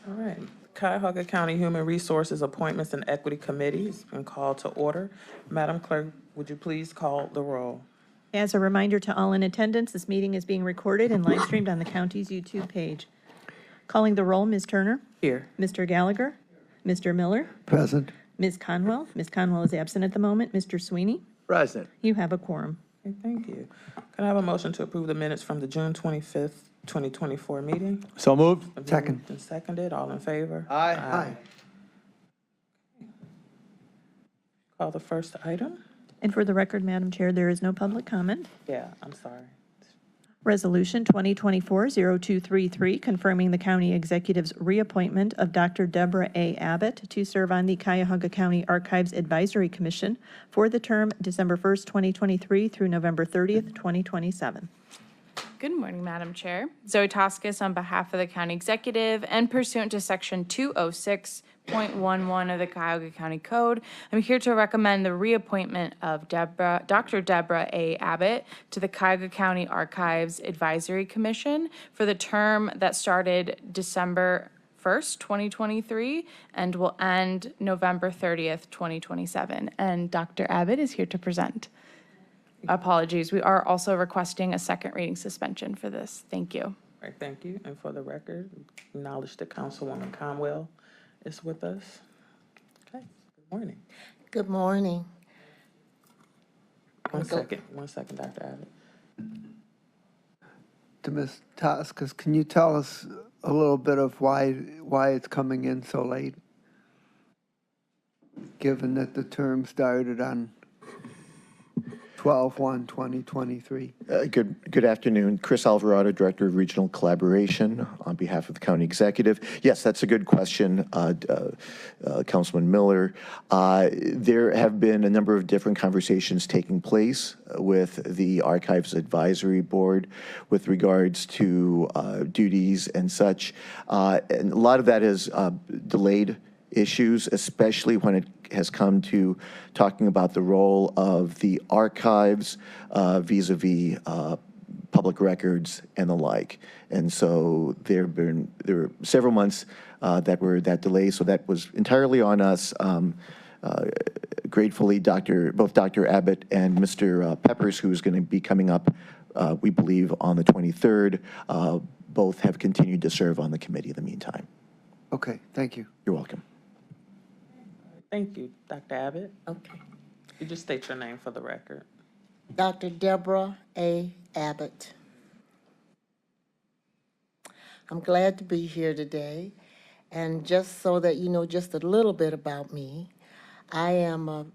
All right. Cuyahoga County Human Resources Appointments and Equity Committee has been called to order. Madam Clerk, would you please call the roll? As a reminder to all in attendance, this meeting is being recorded and live streamed on the county's YouTube page. Calling the roll, Ms. Turner. Here. Mr. Gallagher. Mr. Miller. Present. Ms. Conwell. Ms. Conwell is absent at the moment. Mr. Sweeney. Present. You have a quorum. Okay, thank you. Can I have a motion to approve the minutes from the June 25th, 2024 meeting? So moved. Second. Moved and seconded. All in favor? Aye. Call the first item? And for the record, Madam Chair, there is no public comment. Yeah, I'm sorry. Resolution 2024-0233, confirming the county executive's reappointment of Dr. Deborah A. Abbott to serve on the Cuyahoga County Archives Advisory Commission for the term December 1st, 2023 through November 30th, 2027. Good morning, Madam Chair. Zoe Toscas on behalf of the County Executive and pursuant to Section 206.11 of the Cuyahoga County Code, I'm here to recommend the reappointment of Dr. Deborah A. Abbott to the Cuyahoga County Archives Advisory Commission for the term that started December 1st, 2023, and will end November 30th, 2027. And Dr. Abbott is here to present. Apologies, we are also requesting a second reading suspension for this. Thank you. All right, thank you. And for the record, acknowledge that Councilwoman Conwell is with us. Okay, good morning. Good morning. One second, Dr. Abbott. To Ms. Toscas, can you tell us a little bit of why it's coming in so late? Given that the term started on 12/1/2023. Good afternoon. Chris Alvarado, Director of Regional Collaboration on behalf of the County Executive. Yes, that's a good question, Councilman Miller. There have been a number of different conversations taking place with the Archives Advisory Board with regards to duties and such. And a lot of that has delayed issues, especially when it has come to talking about the role of the archives vis-a-vis public records and the like. And so there were several months that were that delay, so that was entirely on us. Gratefully, both Dr. Abbott and Mr. Peppers, who is going to be coming up, we believe, on the 23rd, both have continued to serve on the committee in the meantime. Okay, thank you. You're welcome. Thank you, Dr. Abbott. Okay. You just state your name for the record. Dr. Deborah A. Abbott. I'm glad to be here today. And just so that you know just a little bit about me, I am a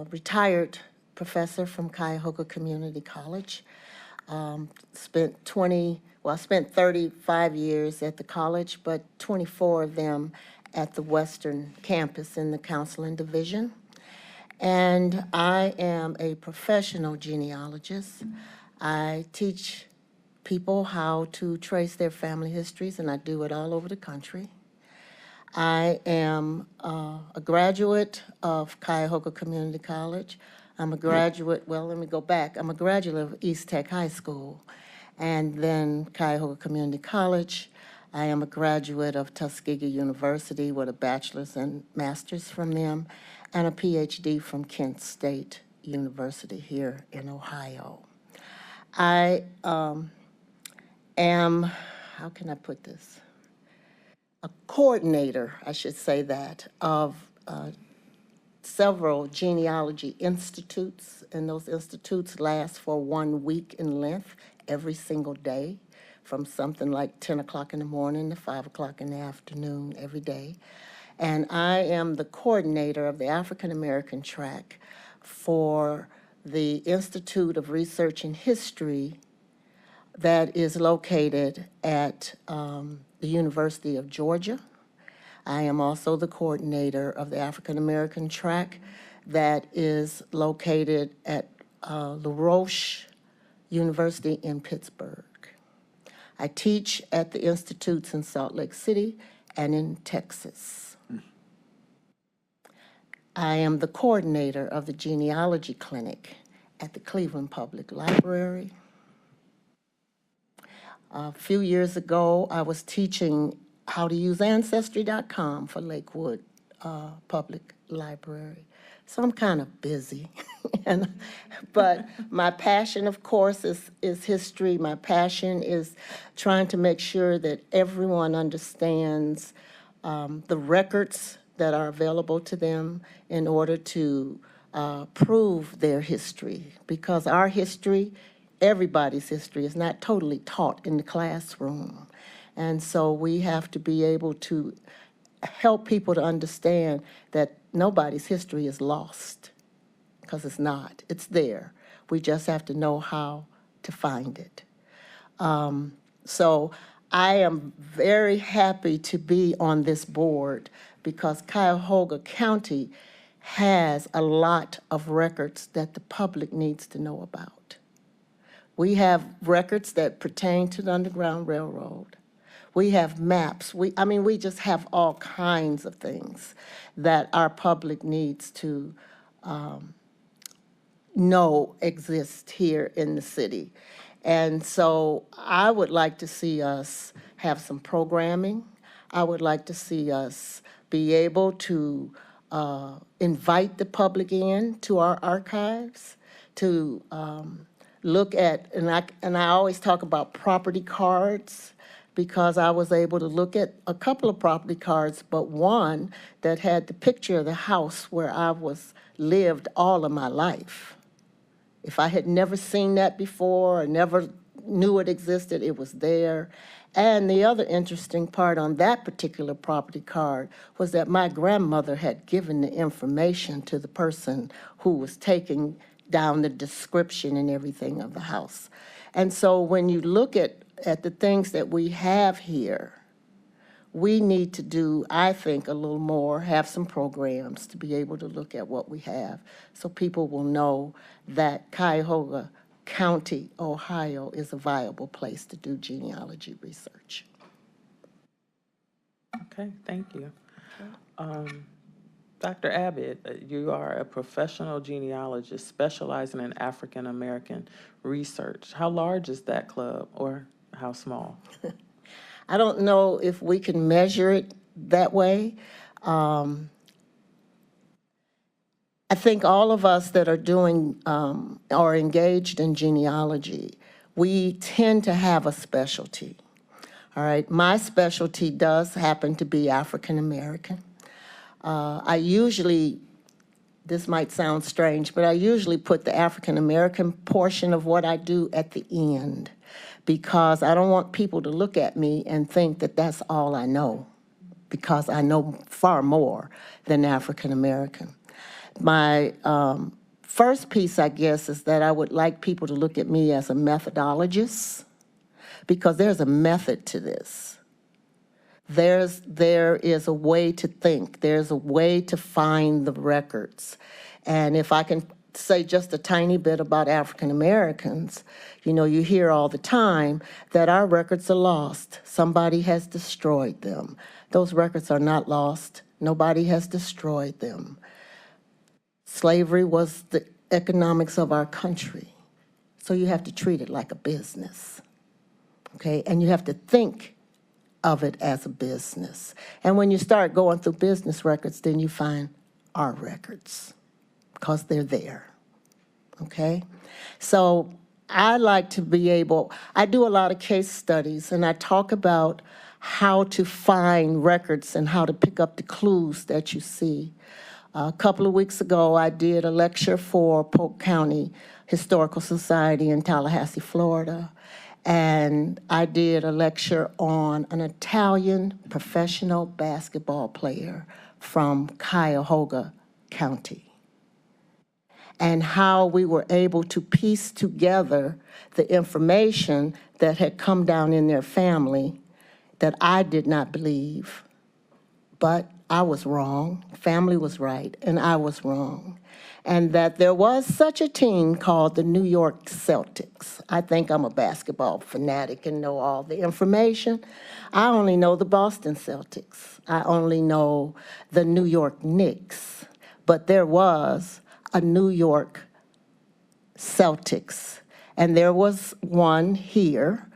retired professor from Cuyahoga Community College. Spent 35 years at the college, but 24 of them at the Western Campus in the Counseling Division. And I am a professional genealogist. I teach people how to trace their family histories, and I do it all over the country. I am a graduate of Cuyahoga Community College. I'm a graduate, well, let me go back. I'm a graduate of East Tech High School, and then Cuyahoga Community College. I am a graduate of Tuskegee University with a bachelor's and master's from them, and a PhD from Kent State University here in Ohio. I am, how can I put this? A coordinator, I should say that, of several genealogy institutes, and those institutes last for 1 week in length every single day, from something like 10 o'clock in the morning to 5 o'clock in the afternoon every day. And I am the coordinator of the African American track for the Institute of Research and History that is located at the University of Georgia. I am also the coordinator of the African American track that is located at LaRoche University in Pittsburgh. I teach at the institutes in Salt Lake City and in Texas. I am the coordinator of the genealogy clinic at the Cleveland Public Library. A few years ago, I was teaching how to use Ancestry.com for Lakewood Public Library. So I'm kind of busy. But my passion, of course, is history. My passion is trying to make sure that everyone understands the records that are available to them in order to prove their history. Because our history, everybody's history, is not totally taught in the classroom. And so we have to be able to help people to understand that nobody's history is lost, because it's not. It's there. We just have to know how to find it. So I am very happy to be on this board because Cuyahoga County has a lot of records that the public needs to know about. We have records that pertain to the Underground Railroad. We have maps. We just have all kinds of things that our public needs to know exist here in the city. And so I would like to see us have some programming. I would like to see us be able to invite the public in to our archives, to look at, and I always talk about property cards, because I was able to look at a couple of property cards, but one that had the picture of the house where I lived all of my life. If I had never seen that before or never knew it existed, it was there. And the other interesting part on that particular property card was that my grandmother had given the information to the person who was taking down the description and everything of the house. And so when you look at the things that we have here, we need to do, I think, a little more, have some programs to be able to look at what we have, so people will know that Cuyahoga County, Ohio is a viable place to do genealogy research. Okay, thank you. Dr. Abbott, you are a professional genealogist specializing in African American research. How large is that club, or how small? I don't know if we can measure it that way. I think all of us that are doing or engaged in genealogy, we tend to have a specialty. All right, my specialty does happen to be African American. I usually, this might sound strange, but I usually put the African American portion of what I do at the end, because I don't want people to look at me and think that that's all I know, because I know far more than African American. My first piece, I guess, is that I would like people to look at me as a methodologist, because there's a method to this. There is a way to think. There's a way to find the records. And if I can say just a tiny bit about African Americans, you hear all the time that our records are lost. Somebody has destroyed them. Those records are not lost. Nobody has destroyed them. Slavery was the economics of our country. So you have to treat it like a business, okay? And you have to think of it as a business. And when you start going through business records, then you find our records, because they're there, okay? So I like to be able, I do a lot of case studies, and I talk about how to find records and how to pick up the clues that you see. A couple of weeks ago, I did a lecture for Polk County Historical Society in Tallahassee, Florida, and I did a lecture on an Italian professional basketball player from Cuyahoga County, and how we were able to piece together the information that had come down in their family that I did not believe, but I was wrong. Family was right, and I was wrong. And that there was such a team called the New York Celtics. I think I'm a basketball fanatic and know all the information. I only know the Boston Celtics. I only know the New York Knicks. But there was a New York Celtics. And there was one here,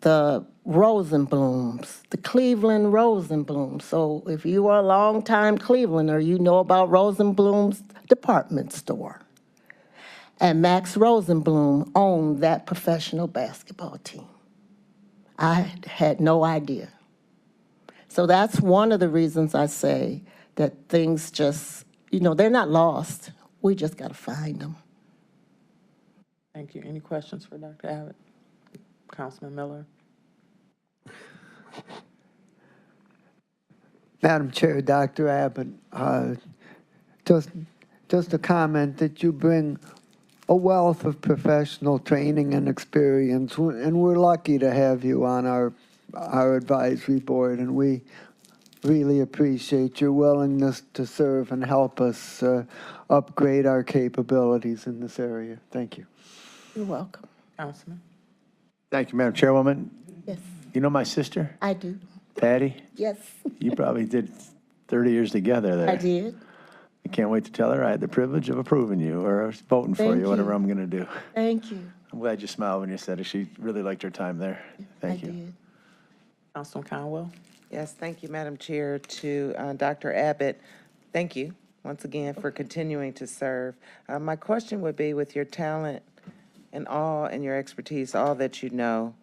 the Rosenblums, the Cleveland Rosenblums. So if you are a longtime Clevelander, you know about Rosenblum's department store. And Max Rosenblum owned that professional basketball team. I had no idea. So that's one of the reasons I say that things just, they're not lost. We just got to find them. Thank you. Any questions for Dr. Abbott? Councilman Miller? Madam Chair, Dr. Abbott, just a comment that you bring a wealth of professional training and experience, and we're lucky to have you on our advisory board, and we really appreciate your willingness to serve and help us upgrade our capabilities in this area. Thank you. You're welcome. Councilman? Thank you, Madam Chairwoman. Yes, You know my sister, I do. Patty? Yes, You probably did 30 years together there. I did. I can't wait to tell her I had the privilege of approving you or voting for Thank you, whatever you. I'm going to do. Thank you. I'm glad you smiled when you said it. She really liked her time there. Thank I you. did. Councilman Conwell? Yes, thank you, Madam Chair. To Dr. Abbott, thank you once again for continuing to serve. My question would be, with your talent and your expertise, all that you know,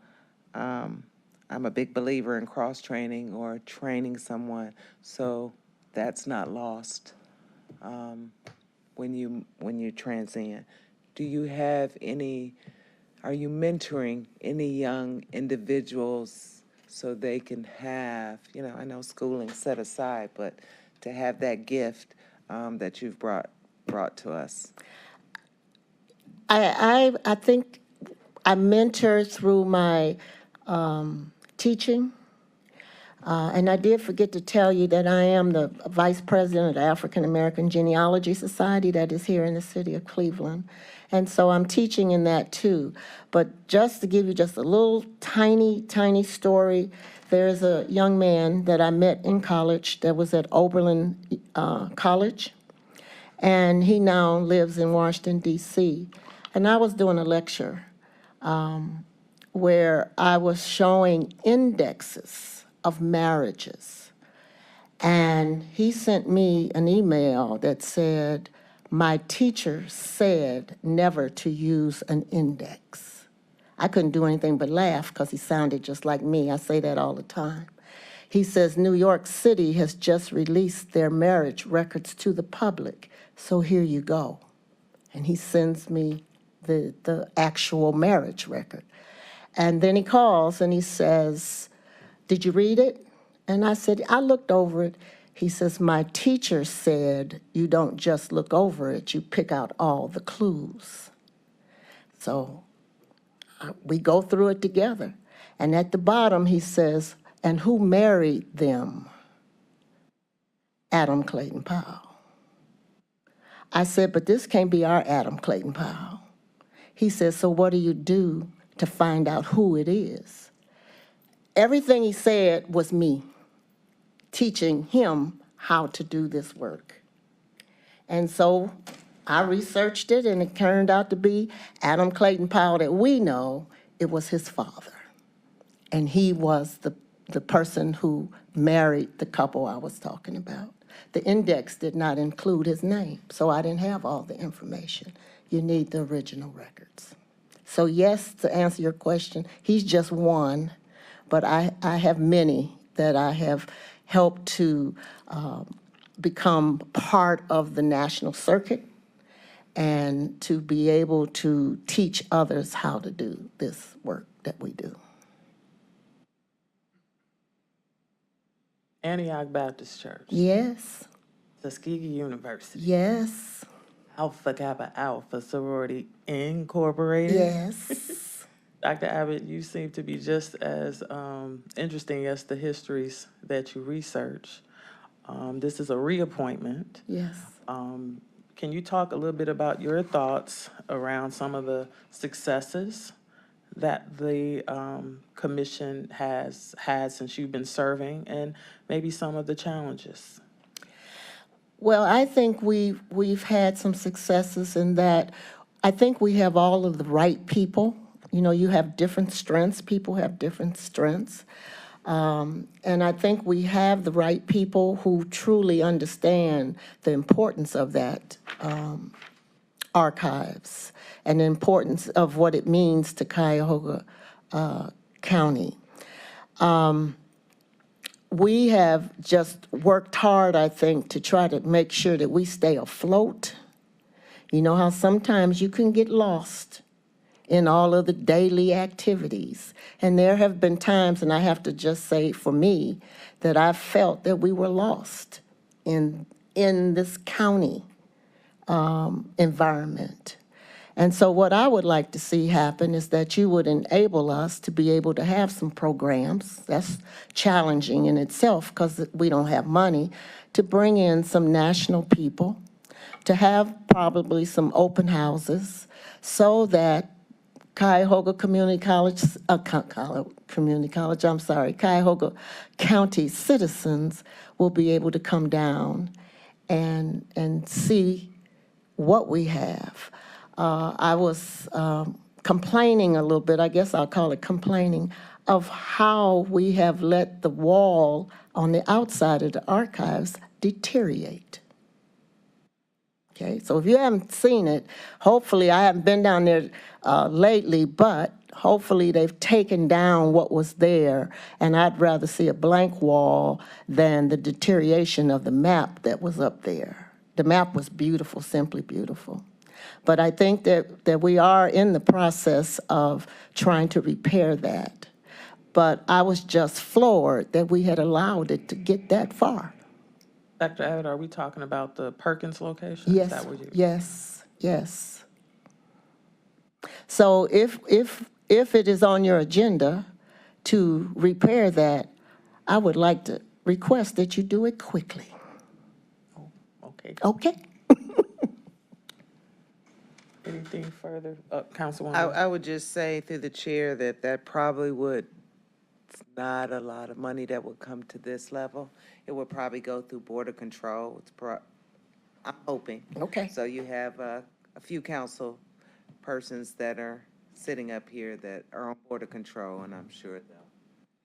I'm a big believer in cross-training or training someone, so that's not lost when you transcend. Do you have are you mentoring any young individuals so they can have, I know schooling set aside, but to have that gift that you've brought to us? I think I mentor through my teaching. And I did forget to tell you that I am the vice president of the African American Genealogy Society that is here in the city of Cleveland. And so I'm teaching in that too. But just to give you just a little tiny story, there's a young man that I met in college that was at Oberlin College. And he now lives in Washington, D.C. And I was doing a lecture where I was showing indexes of marriages. And he sent me an email that said, my teacher said never to use an index. I couldn't do anything but laugh because he sounded just like me. I say that all the time. He says, New York City has just released their marriage records to the public, so here you go. And he sends me the actual marriage record. And then he calls and he says, did you read it? And I said, I looked over it. He says, my teacher said you don't just look over it, you pick out all the clues. So we go through it together. And at the bottom, he says, and who married them? Adam Clayton Powell. I said, but this can't be our Adam Clayton Powell. He says, so what do you do to find out who it is? Everything he said was me teaching him how to do this work. And so I researched it, and it turned out to be Adam Clayton Powell that we know. It was his father. And he was the person who married the couple I was talking about. The index did not include his name, so I didn't have all the information. You need the original records. So yes, to answer your question, he's just one, but I have many that I have helped to become part of the national circuit and to be able to teach others how to do this work that we do. Antioch Baptist Church, Yes, Tuskegee University, yes, Alpha Kappa Alpha Sorority Incorporated. yes. Dr. Abbott, you seem to be just as interesting as the histories that you research. This is a reappointment. Yes. Can you talk a little bit about your thoughts around some of the successes that the commission has had since you've been serving, and maybe some of the challenges? Well, I think we've had some successes in that I think we have all of the right people. You know, you have different strengths. People have different strengths. And I think we have the right people who truly understand the importance of that archives and the importance of what it means to Cuyahoga County. We have just worked hard, I think, to try to make sure that we stay afloat. You know how sometimes you can get lost in all of the daily activities. And there have been times, and I have to just say for me, that I felt that we were lost in this county environment. And so what I would like to see happen is that you would enable us to be able to have some programs. That's challenging in itself because we don't have money, to bring in some national people, to have probably some open houses so that Cuyahoga Community College, Community College, I'm sorry, Cuyahoga County citizens will be able to come down and see what we have. I was complaining a little bit, I guess I'll call it complaining, of how we have let the wall on the outside of the archives deteriorate. Okay, so if you haven't seen it, hopefully, I haven't been down there lately, but hopefully they've taken down what was there, and I'd rather see a blank wall than the deterioration of the map that was up there. The map was beautiful, simply beautiful. But I think that we are in the process of trying to repair that. But I was just floored that we had allowed it to get that far. Dr. Abbott, are we talking about the Perkins location? Is Yes, that what you- yes, yes. So if it is on your agenda to repair that, I would like to request that you do it quickly. Okay. Okay? Anything further? Councilwoman? I would just say through the chair that probably would, it's not a lot of money that would come to this level. It would probably go through border control. I'm hoping. Okay. So you have a few council persons that are sitting up here that are on border control, and I'm sure they'll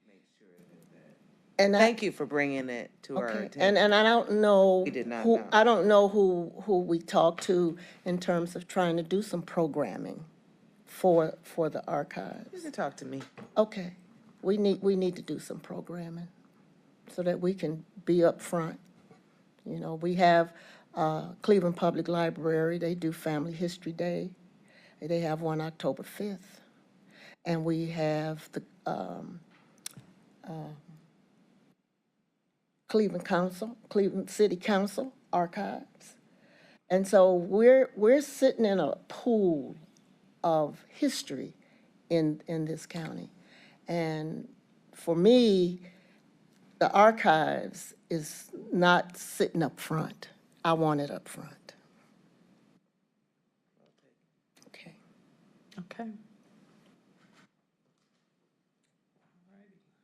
make sure that. And Thank you for bringing it to our Okay, attention. and I don't know. We did not who- know. I don't know who we talked to in terms of trying to do some programming for the You archives. can talk to me. Okay, we need to do some programming so that we can be up front. You know, we have Cleveland Public Library, they do Family History Day. They have one October 5th. And we have the Cleveland City Council Archives. And so we're sitting in a pool of history in this county. And for me, the archives is not sitting up front. I want it up front. Okay. Okay.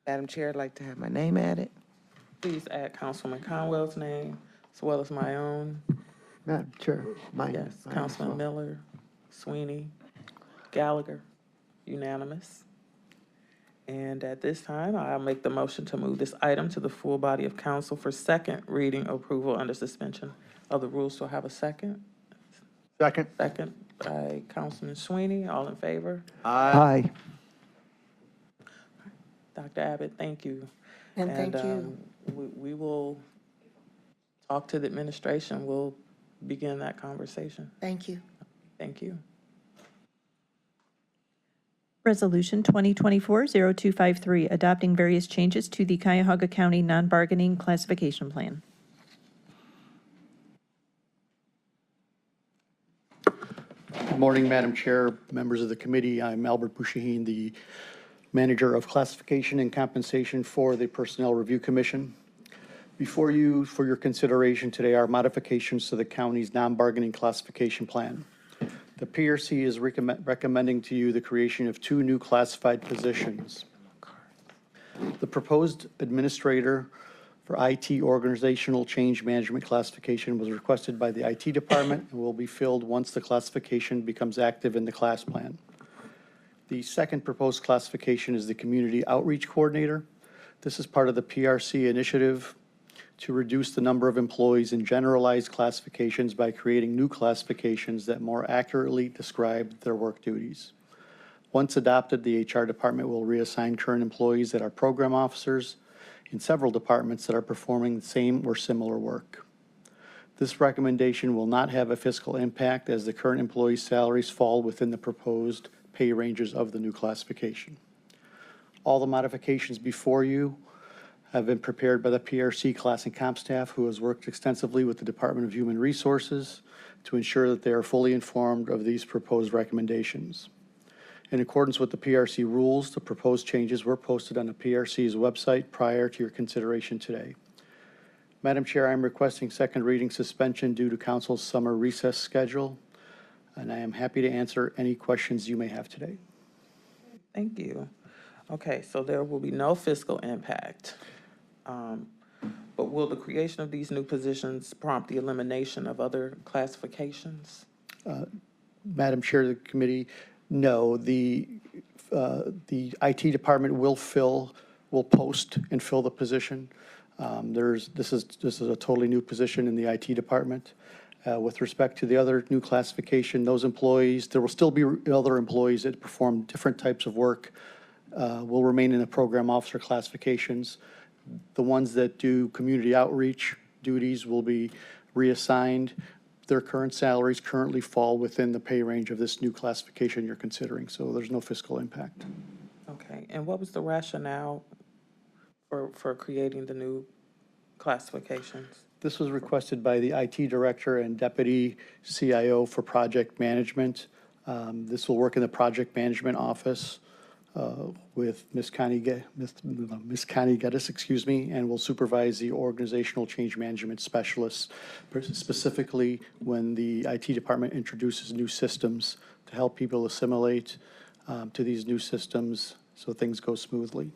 Madam Chair, I'd like to have my name added. Please add Councilman Conwell's name as well as my own. Madam Chair, mine. Yes, mine as Councilman well. Miller, Sweeney, Gallagher, unanimous. And at this time, I'll make the motion to move this item to the full body of council for second reading approval under suspension of the rules. So I have a second. Second. Second by Councilman Sweeney. All in favor? Aye. Dr. Abbott, thank you. And thank you. We will talk to the administration. We'll begin that conversation. Thank you. Thank you. Resolution 2024-0253, adopting various changes to the Cuyahoga County non-bargaining classification plan. Good morning, Madam Chair, members of the committee. I'm Albert Bouchahine, the Manager of Classification and Compensation for the Personnel Review Commission. Before you, for your consideration today, are modifications to the county's non-bargaining classification plan. The PRC is recommending to you the creation of 2 new classified positions. The proposed administrator for IT organizational change management classification was requested by the IT department and will be filled once the classification becomes active in the class plan. The second proposed classification is the community outreach coordinator. This is part of the PRC initiative to reduce the number of employees in generalized classifications by creating new classifications that more accurately describe their work duties. Once adopted, the HR department will reassign current employees that are program officers in several departments that are performing the same or similar work. This recommendation will not have a fiscal impact as the current employees' salaries fall within the proposed pay ranges of the new classification. All the modifications before you have been prepared by the PRC class and comp staff, who has worked extensively with the Department of Human Resources to ensure that they are fully informed of these proposed recommendations. In accordance with the PRC rules, the proposed changes were posted on the PRC's website prior to your consideration today. Madam Chair, I'm requesting second reading suspension due to council's summer recess schedule, and I am happy to answer any questions you may have today. Thank you. Okay, so there will be no fiscal impact. But will the creation of these new positions prompt the elimination of other classifications? Madam Chair of the committee, no, the IT department will post and fill the position. This is a totally new position in the IT department. With respect to the other new classification, those employees, there will still be other employees that perform different types of work, will remain in the program officer classifications. The ones that do community outreach duties will be reassigned. Their current salaries currently fall within the pay range of this new classification you're considering, so there's no fiscal impact. Okay, and what was the rationale for creating the new classifications? This was requested by the IT director and deputy CIO for project management. This will work in the project management office with Ms. Connie Geddes, excuse me, and will supervise the organizational change management specialists, specifically when the IT department introduces new systems to help people assimilate to these new systems so things go smoothly.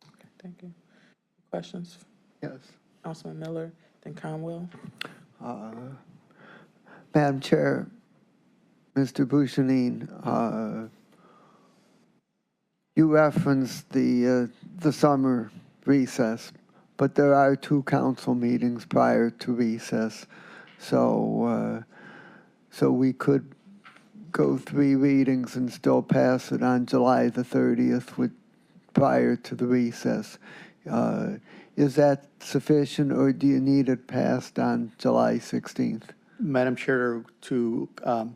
Okay, thank you. Questions? Yes. Councilman Miller, then Conwell. Madam Chair, Mr. Bouchonine, you referenced the summer recess, but there are 2 council meetings prior to recess, so we could go 3 readings and still pass it on July the 30th prior to the recess. Is that sufficient, or do you need it passed on July 16th? Madam Chair, to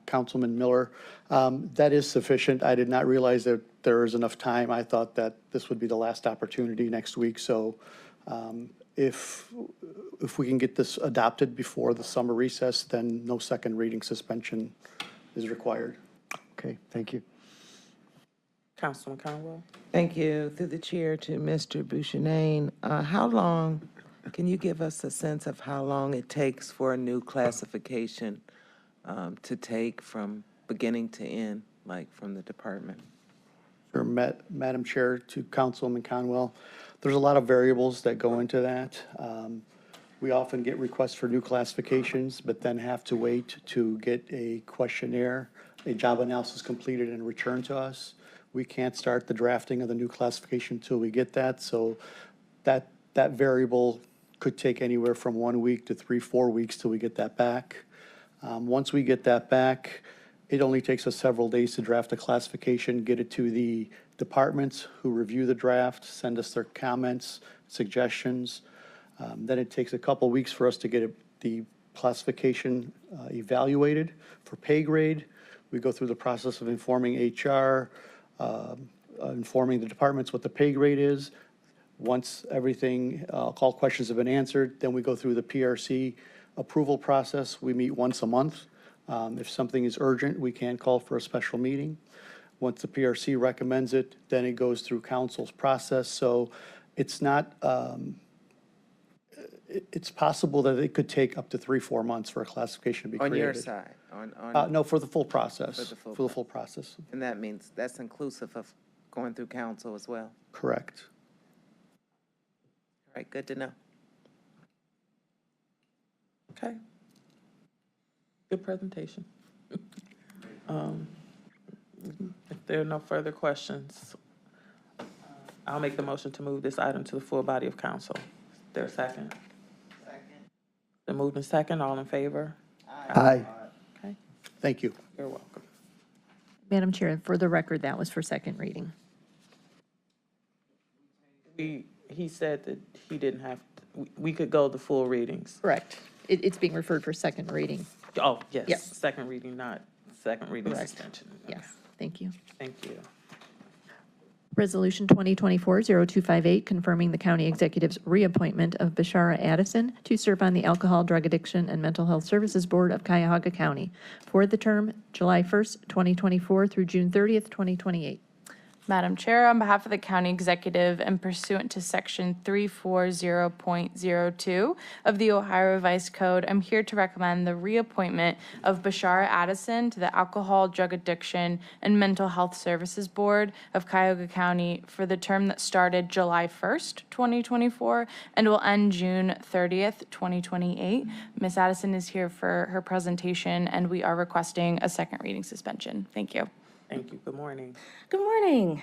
Councilman Miller, that is sufficient. I did not realize that there is enough time. I thought that this would be the last opportunity next week. So if we can get this adopted before the summer recess, then no second reading suspension is required. Okay, thank you. Councilman Conwell. Thank you. Through the chair to Mr. Bouchonane, how long, can you give us a sense of how long it takes for a new classification to take from beginning to end, like from the department? Sure, Madam Chair, to Councilman Conwell, there's a lot of variables that go into that. We often get requests for new classifications, but then have to wait to get a questionnaire, a job analysis completed and returned to us. We can't start the drafting of the new classification until we get that, so that variable could take anywhere from 1 week to 3-4 weeks till we get that back. Once we get that back, it only takes us several days to draft a classification, get it to the departments who review the draft, send us their comments, suggestions. Then it takes a couple weeks for us to get the classification evaluated for pay grade. We go through the process of informing HR, informing the departments what the pay grade is. Once everything, all questions have been answered, then we go through the PRC approval process. We meet once a month. If something is urgent, we can call for a special meeting. Once the PRC recommends it, then it goes through council's process. So it's not, it's possible that it could take up to 3-4 months for a classification to be created. On your side? No, for the full process. For the full process. And that means that's inclusive of going through council as well? Correct. All right, good to know. Okay. Good presentation. If there are no further questions, I'll make the motion to move this item to the full body of council. Is there a second? Second. The moved and second, all in favor? Aye. Okay, Thank you. you're welcome. Madam Chair, for the record, that was for second reading. He said that he didn't have, we could go the full readings. Correct. It's being referred for second reading. Oh, yes. Yep. Second reading, not second reading Correct. suspension. Yes, thank you. Thank you. Resolution 2024-0258, confirming the county executive's reappointment of Bashara Addison to serve on the Alcohol, Drug Addiction, and Mental Health Services Board of Cuyahoga County for the term July 1st, 2024 through June 30th, 2028. Madam Chair, on behalf of the county executive and pursuant to section 340.02 of the Ohio Revised Code, I'm here to recommend the reappointment of Bashara Addison to the Alcohol, Drug Addiction, and Mental Health Services Board of Cuyahoga County for the term that started July 1st, 2024, and will end June 30th, 2028. Ms. Addison is here for her presentation, and we are requesting a second reading suspension. Thank you. Thank you. Good morning. Good morning,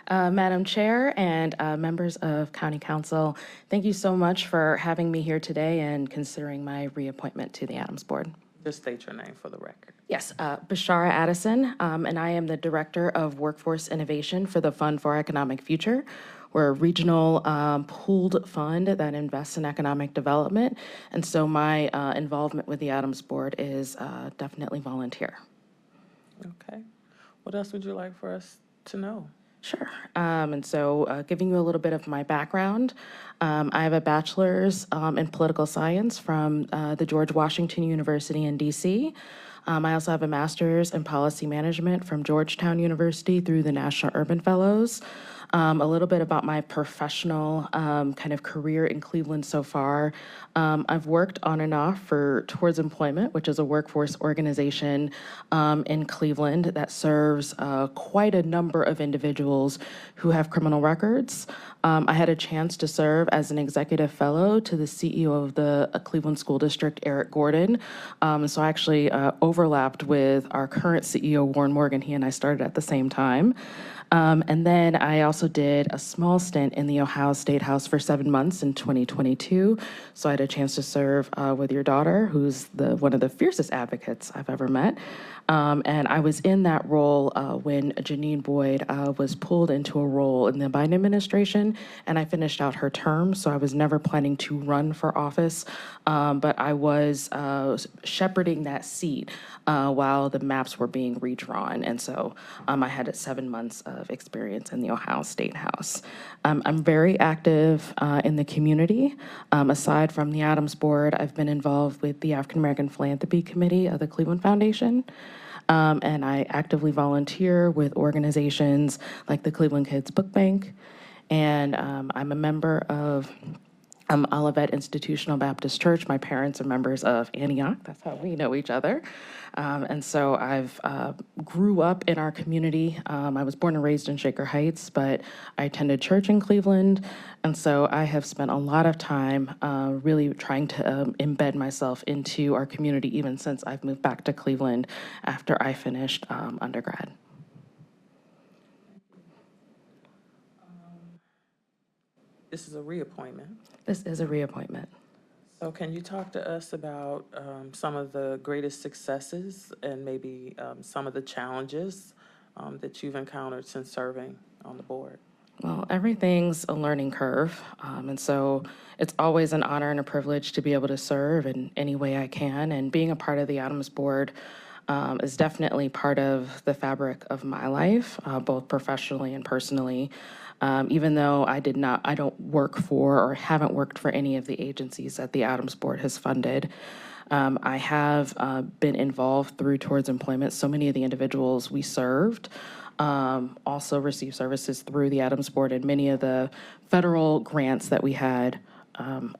Madam Chair and members of County Council. Thank you so much for having me here today and considering my reappointment to the Adams Board. Just state your name for the record. Yes, Bashara Addison, and I am the Director of Workforce Innovation for the Fund for Economic Future. We're a regional pooled fund that invests in economic development, and so my involvement with the Adams Board is definitely volunteer. Okay. What else would you like for us to know? Sure. And so giving you a little bit of my background, I have a bachelor's in political science from the George Washington University in DC. I also have a master's in policy management from Georgetown University through the National Urban Fellows. A little bit about my professional kind of career in Cleveland so far. I've worked on and off for Towards Employment, which is a workforce organization in Cleveland that serves quite a number of individuals who have criminal records. I had a chance to serve as an executive fellow to the CEO of the Cleveland School District, Eric Gordon. So I actually overlapped with our current CEO, Warren Morgan. He and I started at the same time. And then I also did a small stint in the Ohio State House for 7 months in 2022. So I had a chance to serve with your daughter, who's one of the fiercest advocates I've ever met. And I was in that role when Janine Boyd was pulled into a role in the Biden administration, and I finished out her term. So I was never planning to run for office, but I was shepherding that seat while the maps were being redrawn. And so I had 7 months of experience in the Ohio State House. I'm very active in the community. Aside from the Adams Board, I've been involved with the African American Philanthropy Committee of the Cleveland Foundation. And I actively volunteer with organizations like the Cleveland Kids Book Bank. And I'm a member of Olivet Institutional Baptist Church. My parents are members of Antioch. That's how we know each other. And so I've grew up in our community. I was born and raised in Shaker Heights, but I attended church in Cleveland. And so I have spent a lot of time really trying to embed myself into our community, even since I've moved back to Cleveland after I finished undergrad. This is a reappointment. This is a reappointment. So can you talk to us about some of the greatest successes and maybe some of the challenges that you've encountered since serving on the board? Well, everything's a learning curve. And so it's always an honor and a privilege to be able to serve in any way I can. And being a part of the Adams Board is definitely part of the fabric of my life, both professionally and personally. Even though I don't work for or haven't worked for any of the agencies that the Adams Board has funded. I have been involved through Towards Employment. So many of the individuals we served also received services through the Adams Board, and many of the federal grants that we had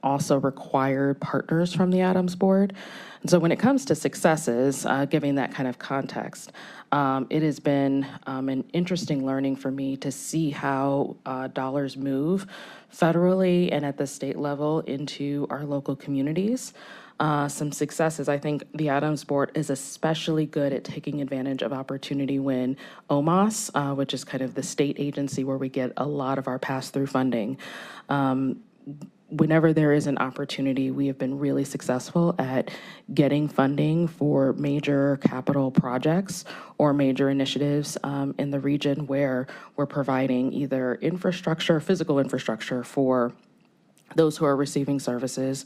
also required partners from the Adams Board. And so when it comes to successes, giving that kind of context, it has been an interesting learning for me to see how dollars move federally and at the state level into our local communities. Some successes, I think the Adams Board is especially good at taking advantage of opportunity when OMAS, which is kind of the state agency where we get a lot of our pass-through funding, whenever there is an opportunity, we have been really successful at getting funding for major capital projects or major initiatives in the region where we're providing either infrastructure, physical infrastructure for those who are receiving services,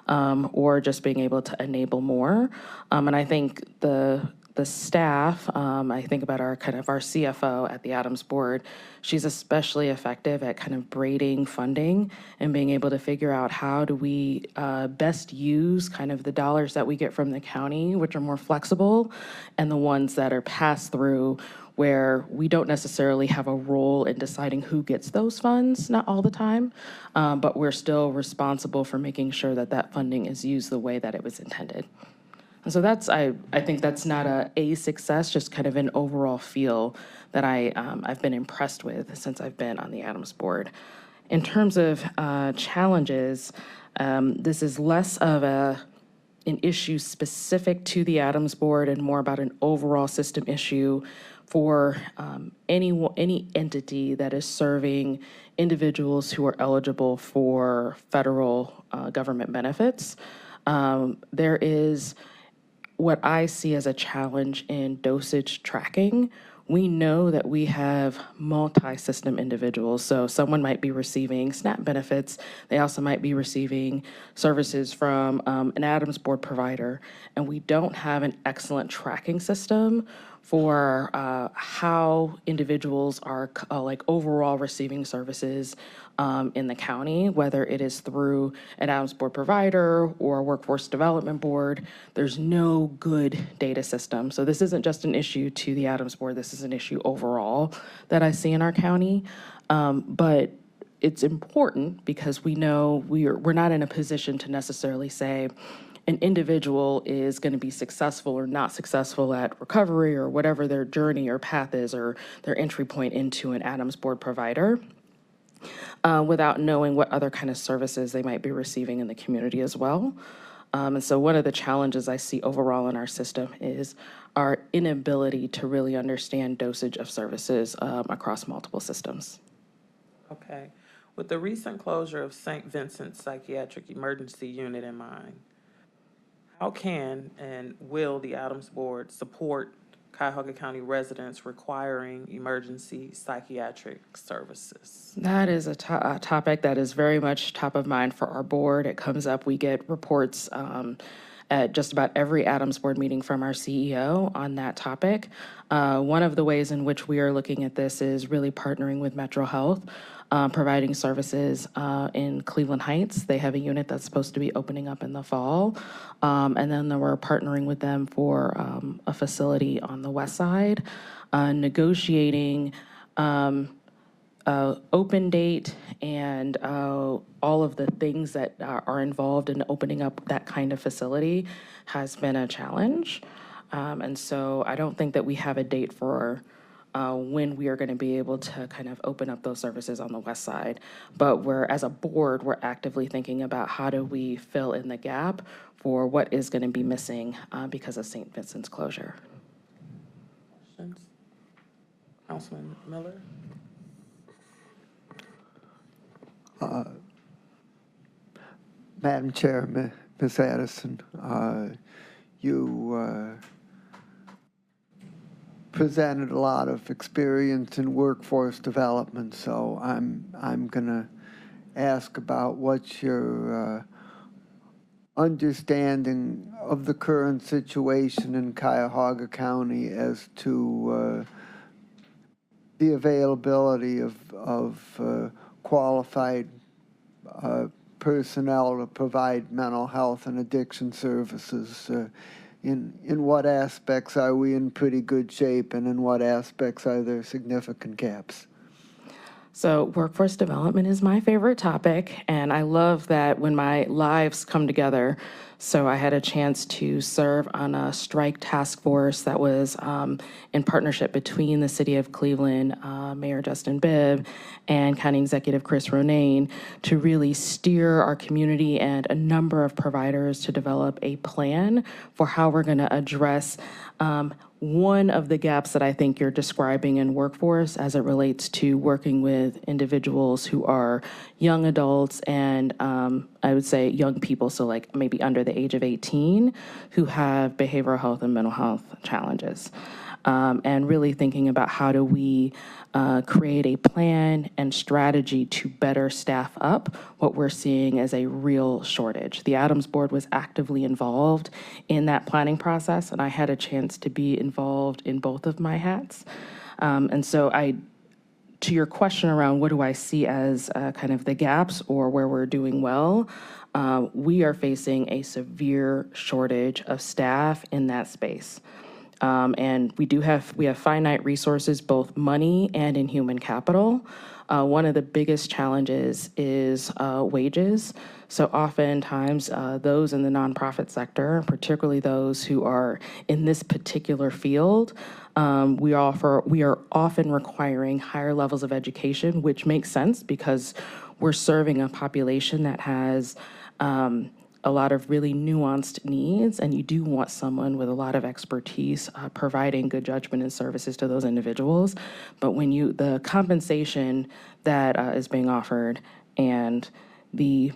or just being able to enable more. And I think the the staff, I think about our CFO at the Adams Board. She's especially effective at kind of braiding funding and being able to figure out how do we best use kind of the dollars that we get from the county, which are more flexible, and the ones that are passed through, where we don't necessarily have a role in deciding who gets those funds, not all the time, but we're still responsible for making sure that that funding is used the way that it was intended. And so that's, I think that's not a success, just kind of an overall feel that I've been impressed with since I've been on the Adams Board. In terms of challenges, this is less of an issue specific to the Adams Board and more about an overall system issue for any entity that is serving individuals who are eligible for federal government benefits. There is what I see as a challenge in dosage tracking. We know that we have multi-system individuals. So someone might be receiving SNAP benefits. They also might be receiving services from an Adams Board provider. And we don't have an excellent tracking system for how individuals are like overall receiving services in the county, whether it is through an Adams Board provider or a workforce development board. There's no good data system. So this isn't just an issue to the Adams Board, this is an issue overall that I see in our county. But it's important because we know we're not in a position to necessarily say an individual is going to be successful or not successful at recovery or whatever their journey or path is or their entry point into an Adams Board provider without knowing what other kind of services they might be receiving in the community as well. And so one of the challenges I see overall in our system is our inability to really understand dosage of services across multiple systems. Okay. With the recent closure of St. Vincent's Psychiatric Emergency Unit in mind, how can and will the Adams Board support Cuyahoga County residents requiring emergency psychiatric services? That is a topic that is very much top of mind for our board. It comes up, we get reports at just about every Adams Board meeting from our CEO on that topic. One of the ways in which we are looking at this is really partnering with Metro Health, providing services in Cleveland Heights. They have a unit that's supposed to be opening up in the fall. And then we're partnering with them for a facility on the west side, negotiating open date and all of the things that are involved in opening up that kind of facility has been a challenge. And so I don't think that we have a date for when we are going to be able to kind of open up those services on the west side. But as a board, we're actively thinking about how do we fill in the gap for what is going to be missing because of St. Vincent's closure. Questions? Councilman Miller? Madam Chair, Ms. Addison, you presented a lot of experience in workforce development, so I'm gonna ask about what's your understanding of the current situation in Cuyahoga County as to the availability of qualified personnel to provide mental health and addiction services. In what aspects are we in pretty good shape, and in what aspects are there significant gaps? So workforce development is my favorite topic, and I love that when my lives come together. So I had a chance to serve on a strike task force that was in partnership between the City of Cleveland, Mayor Justin Bibb, and County Executive Chris Ronayne to really steer our community and a number of providers to develop a plan for how we're going to address one of the gaps that I think you're describing in workforce as it relates to working with individuals who are young adults and I would say young people, so like maybe under the age of 18, who have behavioral health and mental health challenges. And really thinking about how do we create a plan and strategy to better staff up what we're seeing as a real shortage. The Adams Board was actively involved in that planning process, and I had a chance to be involved in both of my hats. And so to your question around what do I see as kind of the gaps or where we're doing well, we are facing a severe shortage of staff in that space. And we have finite resources, both money and in human capital. One of the biggest challenges is wages. So oftentimes, those in the nonprofit sector, particularly those who are in this particular field, we are often requiring higher levels of education, which makes sense because we're serving a population that has a lot of really nuanced needs, and you do want someone with a lot of expertise providing good judgment and services to those individuals. But when the compensation that is being offered and the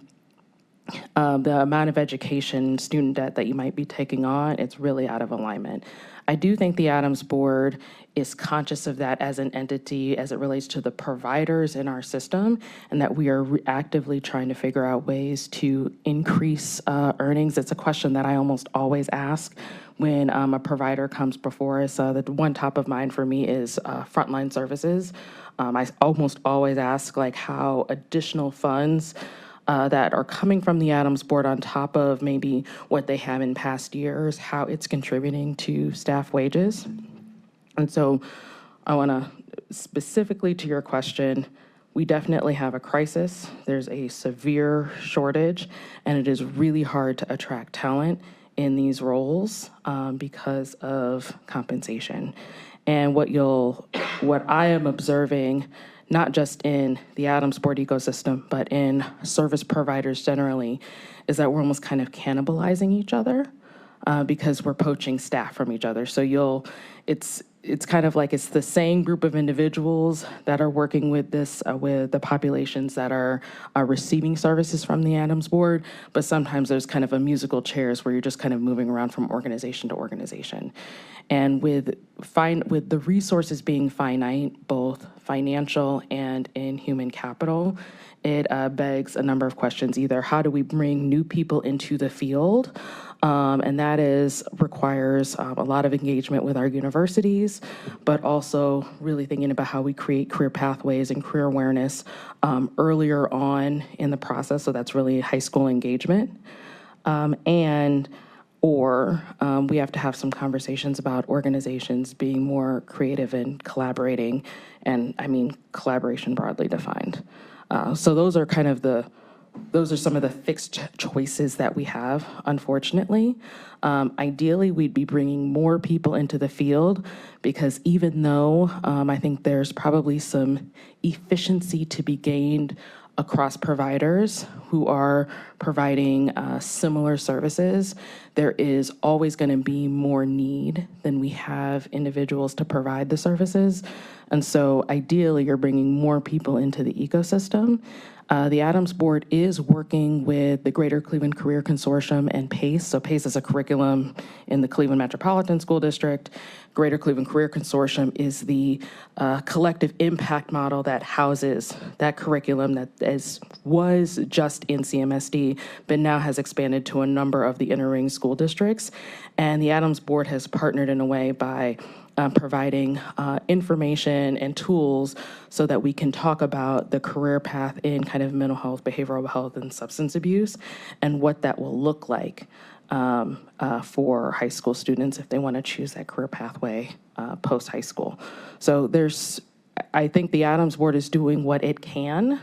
amount of education, student debt that you might be taking on, it's really out of alignment. I do think the Adams Board is conscious of that as an entity as it relates to the providers in our system, and that we are actively trying to figure out ways to increase earnings. It's a question that I almost always ask when a provider comes before us. The one top of mind for me is frontline services. I almost always ask like how additional funds that are coming from the Adams Board on top of maybe what they have in past years, how it's contributing to staff wages. And so I want to specifically to your question, we definitely have a crisis. There's a severe shortage, and it is really hard to attract talent in these roles because of compensation. And what I am observing, not just in the Adams Board ecosystem, but in service providers generally, is that we're almost kind of cannibalizing each other because we're poaching staff from each other. So it's kind of like it's the same group of individuals that are working with this, with the populations that are receiving services from the Adams Board, but sometimes there's kind of a musical chairs where you're just kind of moving around from organization to organization. And with the resources being finite, both financial and in human capital, it begs a number of questions. Either how do we bring new people into the field, and that requires a lot of engagement with our universities, but also really thinking about how we create career pathways and career awareness earlier on in the process. So that's really high school engagement. We have to have some conversations about organizations being more creative and collaborating, and I mean collaboration broadly defined. So those are some of the fixed choices that we have, unfortunately. Ideally, we'd be bringing more people into the field because even though I think there's probably some efficiency to be gained across providers who are providing similar services, there is always going to be more need than we have individuals to provide the services. And so ideally, you're bringing more people into the ecosystem. The Adams Board is working with the Greater Cleveland Career Consortium and PACE. So PACE is a curriculum in the Cleveland Metropolitan School District. Greater Cleveland Career Consortium is the collective impact model that houses that curriculum that was just in CMSD, but now has expanded to a number of the inner ring school districts. And the Adams Board has partnered in a way by providing information and tools so that we can talk about the career path in kind of mental health, behavioral health, and substance abuse, and what that will look like for high school students if they want to choose that career pathway post-high school. So I think the Adams Board is doing what it can,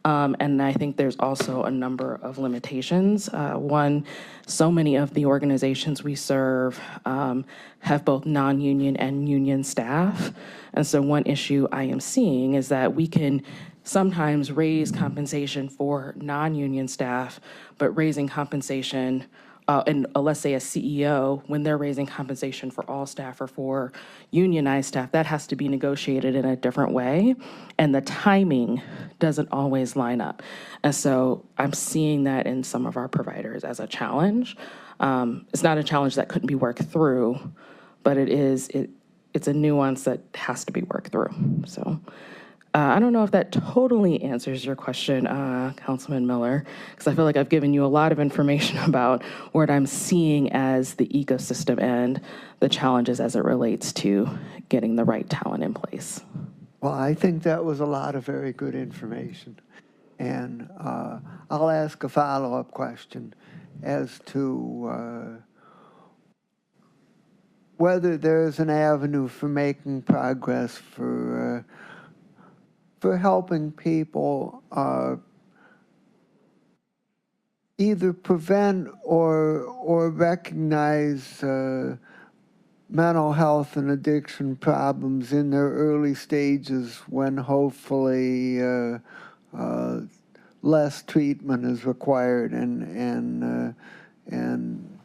and I think there's also a number of limitations. One, so many of the organizations we serve have both non-union and union staff. And so one issue I am seeing is that we can sometimes raise compensation for non-union staff, but raising compensation and let's say a CEO, when they're raising compensation for all staff or for unionized staff, that has to be negotiated in a different way. And the timing doesn't always line up. And so I'm seeing that in some of our providers as a challenge. It's not a challenge that couldn't be worked through, but it's a nuance that has to be worked through. So I don't know if that totally answers your question, Councilman Miller, because I feel like I've given you a lot of information about what I'm seeing as the ecosystem and the challenges as it relates to getting the right talent in place. Well, I think that was a lot of very good information. And I'll ask a follow-up question as to whether there's an avenue for making progress for helping people either prevent or recognize mental health and addiction problems in their early stages when hopefully less treatment is required and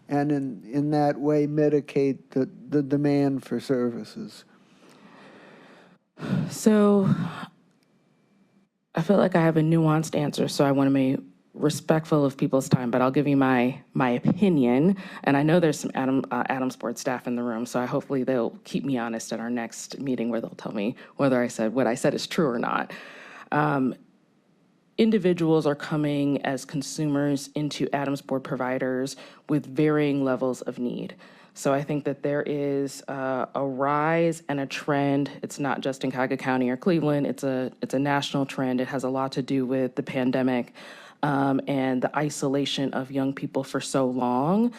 in that way mitigate the demand for services. So I feel like I have a nuanced answer, so I want to be respectful of people's time, but I'll give you my opinion. And I know there's some Adams Board staff in the room, so hopefully they'll keep me honest at our next meeting where they'll tell me whether what I said is true or not. Individuals are coming as consumers into Adams Board providers with varying levels of need. So I think that there is a rise and a trend. It's not just in Cuyahoga County or Cleveland. It's a national trend. It has a lot to do with the pandemic and the isolation of young people for so long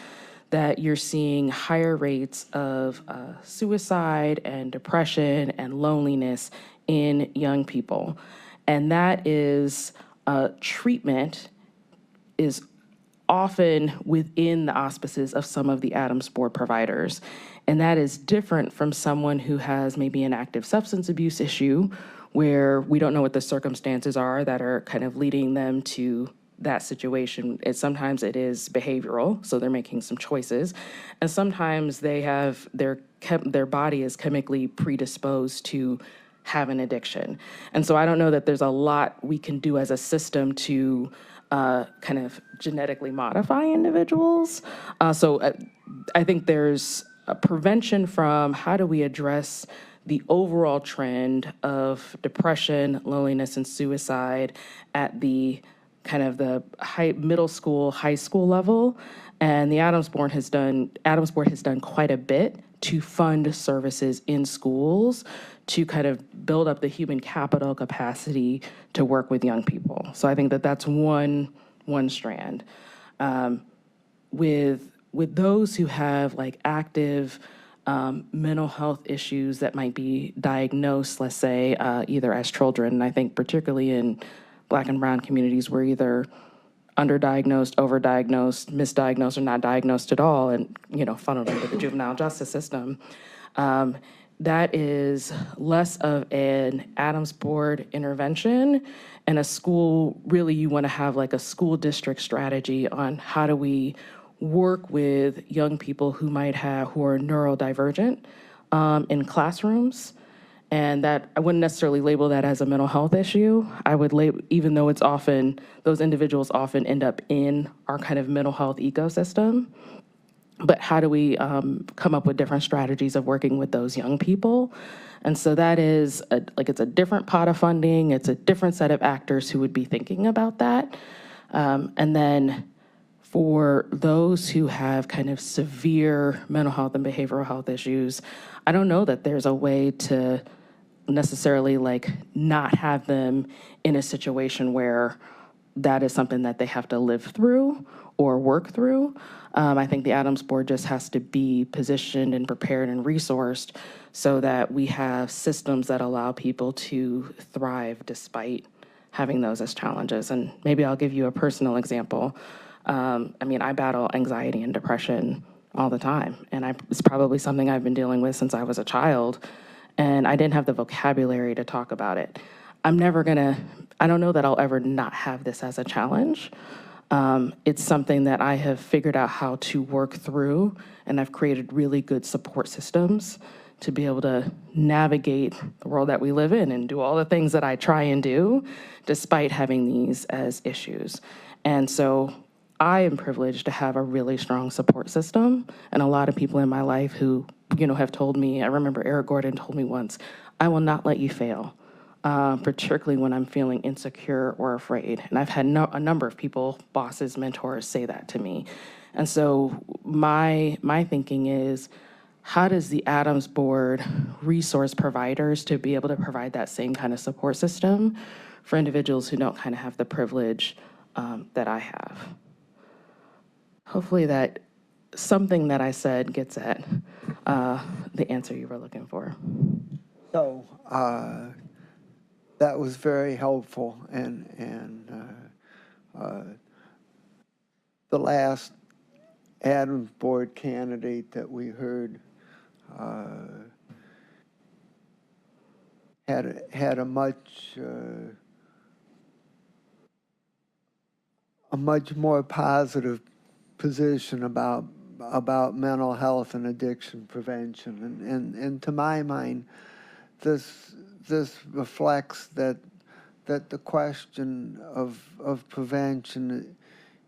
that you're seeing higher rates of suicide and depression and loneliness in young people. And that is treatment is often within the auspices of some of the Adams Board providers. And that is different from someone who has maybe an active substance abuse issue where we don't know what the circumstances are that are kind of leading them to that situation. Sometimes it is behavioral, so they're making some choices. And sometimes they have their body is chemically predisposed to have an addiction. And so I don't know that there's a lot we can do as a system to kind of genetically modify individuals. So I think there's a prevention from how do we address the overall trend of depression, loneliness, and suicide at the kind of the middle school, high school level. And the Adams Board has done quite a bit to fund services in schools to kind of build up the human capital capacity to work with young people. So I think that that's one strand. With those who have like active mental health issues that might be diagnosed, let's say, either as children, and I think particularly in Black and brown communities, we're either underdiagnosed, overdiagnosed, misdiagnosed, or not diagnosed at all, and funneled into the juvenile justice system. That is less of an Adams Board intervention, and a school, really you want to have like a school district strategy on how do we work with young people who are neurodivergent in classrooms. And that I wouldn't necessarily label that as a mental health issue. I would label, even though those individuals often end up in our kind of mental health ecosystem. But how do we come up with different strategies of working with those young people? And so that is it's a different pot of funding. It's a different set of actors who would be thinking about that. And then for those who have kind of severe mental health and behavioral health issues, I don't know that there's a way to necessarily not have them in a situation where that is something that they have to live through or work through. I think the Adams Board just has to be positioned and prepared and resourced so that we have systems that allow people to thrive despite having those as challenges. And maybe I'll give you a personal example. I battle anxiety and depression all the time, and it's probably something I've been dealing with since I was a child, and I didn't have the vocabulary to talk about it. I don't know that I'll ever not have this as a challenge, It's something that I have figured out how to work through, and I've created really good support systems to be able to navigate the world that we live in and do all the things that I try and do despite having these as issues. And so I am privileged to have a really strong support system and a lot of people in my life who, have told me, I remember Eric Gordon told me once, I will not let you fail, particularly when I'm feeling insecure or afraid. And I've had a number of people, bosses, mentors say that to me. And so my thinking is, how does the Adams Board resource providers to be able to provide that same kind of support system for individuals who don't kind of have the privilege that I have? Hopefully that something that I said gets at the answer you were looking for. So that was very helpful, and the last Adams Board candidate that we heard had a much more positive position about mental health and addiction prevention, and to my mind, this reflects that the question of prevention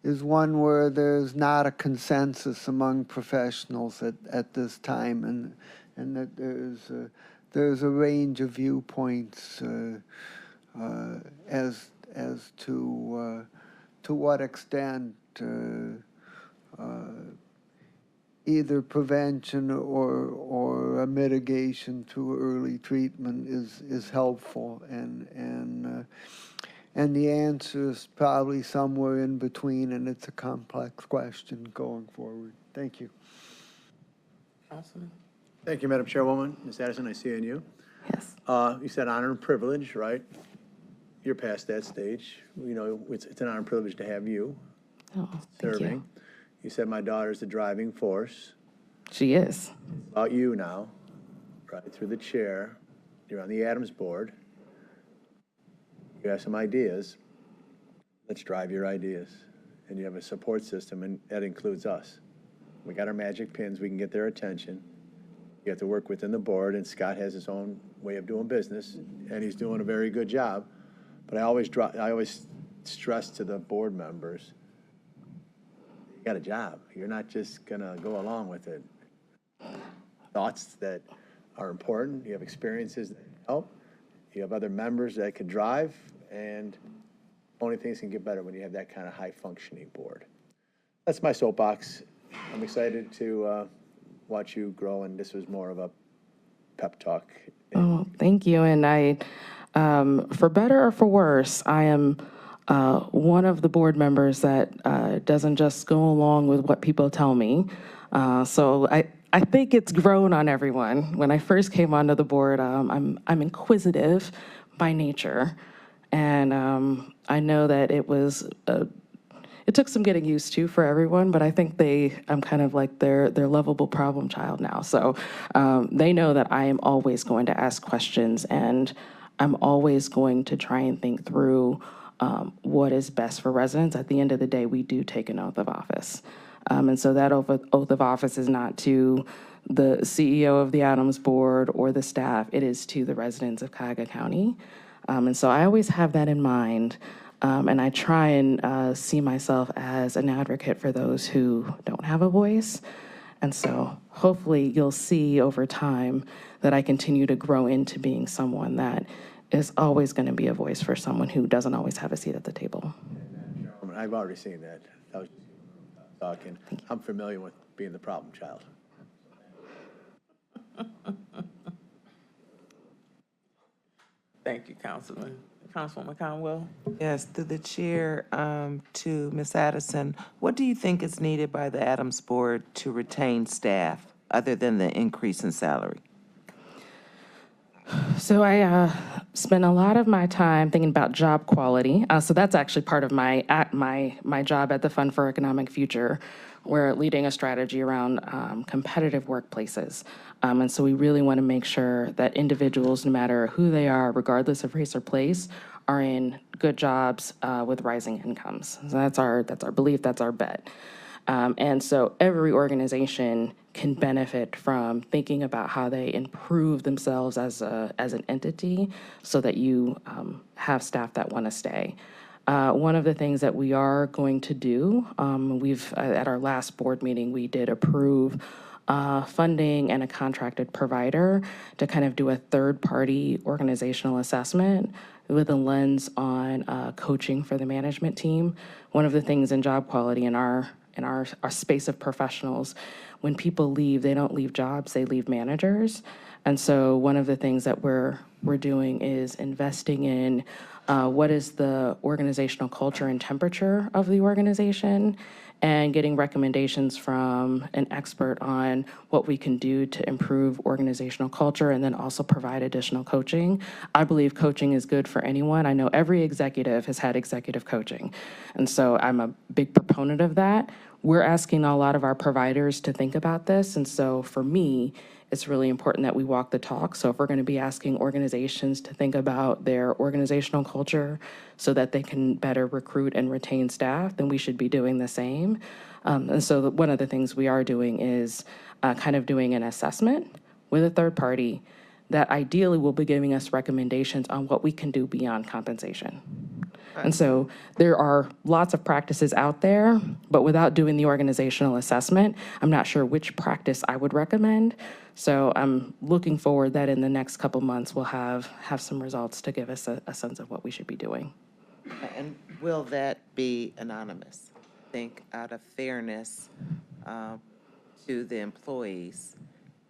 is one where there's not a consensus among professionals at this time, and that there's a range of viewpoints as to what extent either prevention or a mitigation through early treatment is helpful, and the answer is probably somewhere in between, and it's a complex question going forward. Thank you. Councilman? Thank you, Madam Chairwoman. Ms. Addison, I see in you. Yes. You said honor and privilege, right? You're past that stage. It's an honor and privilege to have you Oh, thank serving. you. You said my daughter's the driving force. She is. About you now, right through the chair. You're on the Adams Board. You have some ideas. Let's drive your ideas. And you have a support system, and that includes us. We got our magic pins. We can get their attention. You have to work within the board, and Scott has his own way of doing business, and he's doing a very good job. But I always stress to the board members, you got a job. You're not just gonna go along with it. Thoughts that are important. You have experiences that help. You have other members that could drive, and only things can get better when you have that kind of high-functioning board. That's my soapbox. I'm excited to watch you grow, and this was more of a pep talk. Oh, thank you. And I, for better or for worse, I am one of the board members that doesn't just go along with what people tell me. So I think it's grown on everyone. When I first came onto the board, I'm inquisitive by nature, and I know that it took some getting used to for everyone, but I think I'm kind of like their lovable problem child now. So they know that I am always going to ask questions, and I'm always going to try and think through what is best for residents. At the end of the day, we do take an oath of office. And so that oath of office is not to the CEO of the Adams Board or the staff, it is to the residents of Cuyahoga County. And so I always have that in mind. And I try and see myself as an advocate for those who don't have a voice. And so hopefully you'll see over time that I continue to grow into being someone that is always going to be a voice for someone who doesn't always have a seat at the table. I've already seen that. I was talking. I'm familiar with being the problem child. Thank you, Councilman. Councilwoman Conwell? Yes, through the chair to Ms. Addison, what do you think is needed by the Adams Board to retain staff other than the increase in salary? So I spend a lot of my time thinking about job quality. So that's actually part of my job at the Fund for Economic Future. We're leading a strategy around competitive workplaces. And so we really want to make sure that individuals, no matter who they are, regardless of race or place, are in good jobs with rising incomes. So that's our belief, that's our bet. And so every organization can benefit from thinking about how they improve themselves as an entity so that you have staff that want to stay. One of the things that we are going to do, at our last board meeting, we did approve funding and a contracted provider to kind of do a third-party organizational assessment with a lens on coaching for the management team. One of the things in job quality in our space of professionals, when people leave, they don't leave jobs, they leave managers. And so one of the things that we're doing is investing in what is the organizational culture and temperature of the organization, and getting recommendations from an expert on what we can do to improve organizational culture, and then also provide additional coaching. I believe coaching is good for anyone. I know every executive has had executive coaching, and so I'm a big proponent of that. We're asking a lot of our providers to think about this, and so for me, it's really important that we walk the talk. So if we're going to be asking organizations to think about their organizational culture so that they can better recruit and retain staff, then we should be doing the same. And so one of the things we are doing is kind of doing an assessment with a third party that ideally will be giving us recommendations on what we can do beyond compensation. And so there are lots of practices out there, but without doing the organizational assessment, I'm not sure which practice I would recommend. So I'm looking forward that in the next couple months, we'll have some results to give us a sense of what we should be doing. And will that be anonymous? I think out of fairness to the employees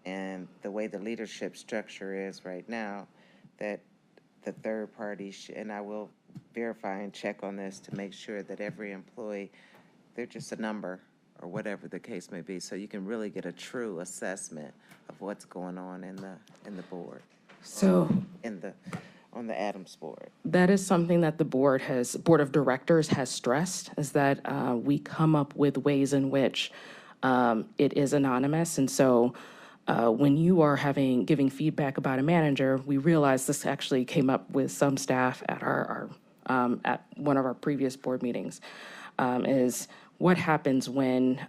and the way the leadership structure is right now, that the third party, and I will verify and check on this to make sure that every employee, they're just a number or whatever the case may be, so you can really get a true assessment of what's going on in the board. So On the Adams board. that is something that the board of directors has stressed, is that we come up with ways in which it is anonymous. And so when you are giving feedback about a manager, we realize this actually came up with some staff at at one of our previous board meetings, is what happens when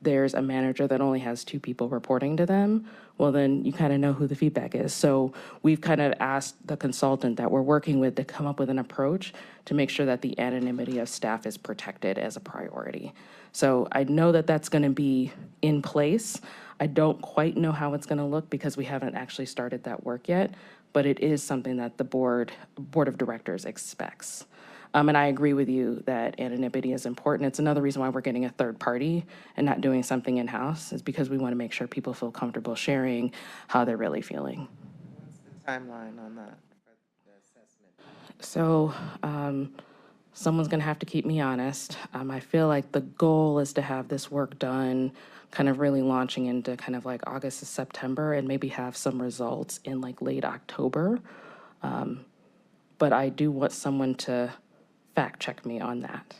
there's a manager that only has 2 people reporting to them. Well, then you kind of know who the feedback is. So we've kind of asked the consultant that we're working with to come up with an approach to make sure that the anonymity of staff is protected as a priority. So I know that that's going to be in place. I don't quite know how it's going to look because we haven't actually started that work yet, but it is something that the board of directors expects. And I agree with you that anonymity is important. It's another reason why we're getting a third party and not doing something in-house, is because we want to make sure people feel comfortable sharing how they're really feeling. What's the timeline on that, for the assessment? So someone's going to have to keep me honest. I feel like the goal is to have this work done kind of really launching into kind of like August to September, and maybe have some results in like late October. But I do want someone to fact check me on that.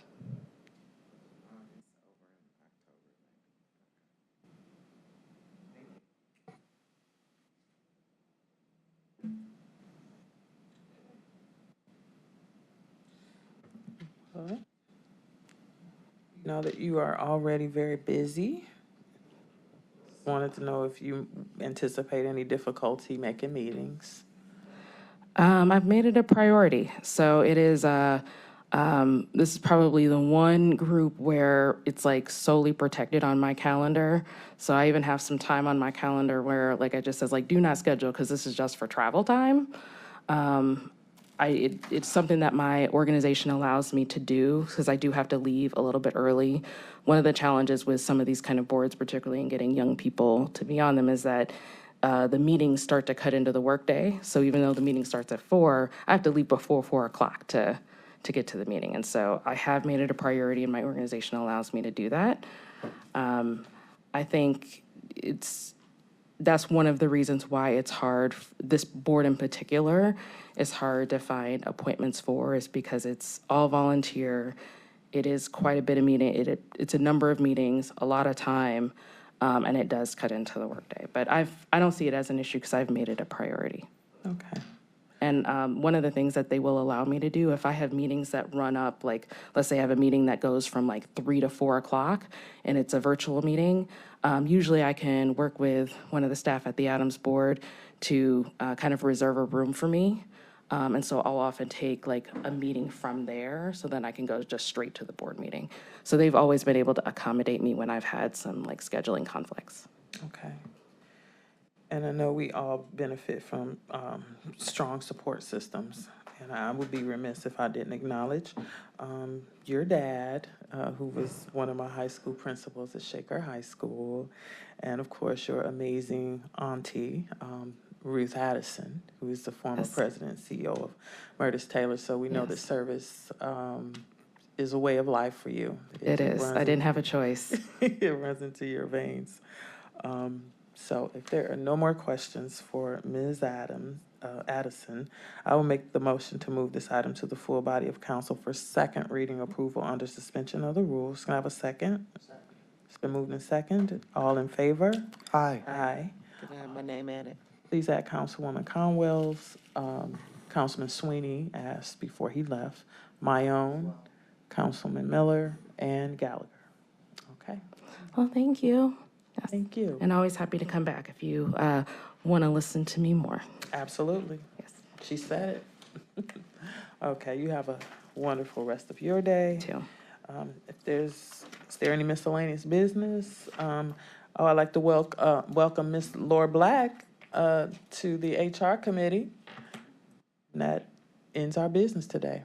Know that you are already very busy. Wanted to know if you anticipate any difficulty making meetings. I've made it a priority. So it is, this is probably the one group where it's like solely protected on my calendar. So I even have some time on my calendar where like I just says like, do not schedule because this is just for travel time. It's something that my organization allows me to do because I do have to leave a little bit early. One of the challenges with some of these kind of boards, particularly in getting young people to be on them, is that the meetings start to cut into the workday. So even though the meeting starts at 4, I have to leave before 4 o'clock to get to the meeting. And so I have made it a priority, and my organization allows me to do that. I think that's one of the reasons why it's hard. This board in particular is hard to find appointments for, is because it's all volunteer. It is quite a bit of meeting. It's a number of meetings, a lot of time, and it does cut into the workday. But I don't see it as an issue because I've made it a priority. Okay. And one of the things that they will allow me to do, if I have meetings that run up, like, let's say I have a meeting that goes from like 3 to 4 o'clock, and it's a virtual meeting, usually I can work with one of the staff at the Adams Board to kind of reserve a room for me. And so I'll often take like a meeting from there, so then I can go just straight to the board meeting. So they've always been able to accommodate me when I've had some like scheduling conflicts. Okay. And I know we all benefit from strong support systems. And I would be remiss if I didn't acknowledge your dad, who was one of my high school principals at Shaker High School. And of course, your amazing auntie, Ruth Addison, who is the former president and CEO of Murtis Taylor. So we know that service is a way of life for you. It is. I didn't have a choice. It runs into your veins. So if there are no more questions for Ms. Addison, I will make the motion to move this item to the full body of council for second reading approval under suspension of the rules. Can I have a second? It's been moved and second. All in favor? Aye. Aye. Can I have my name added? Please add Councilwoman Conwell's, Councilman Sweeney asked before he left, my own, Councilman Miller, and Gallagher. Okay, Well, thank you. Yes. thank you. And always happy to come back if you want to listen to me more. Absolutely. Yes. She said it. Okay, you have a wonderful rest of your day. Too. Is there any miscellaneous business? I'd like to welcome Ms. Laura Black to the HR committee. And that ends our business today.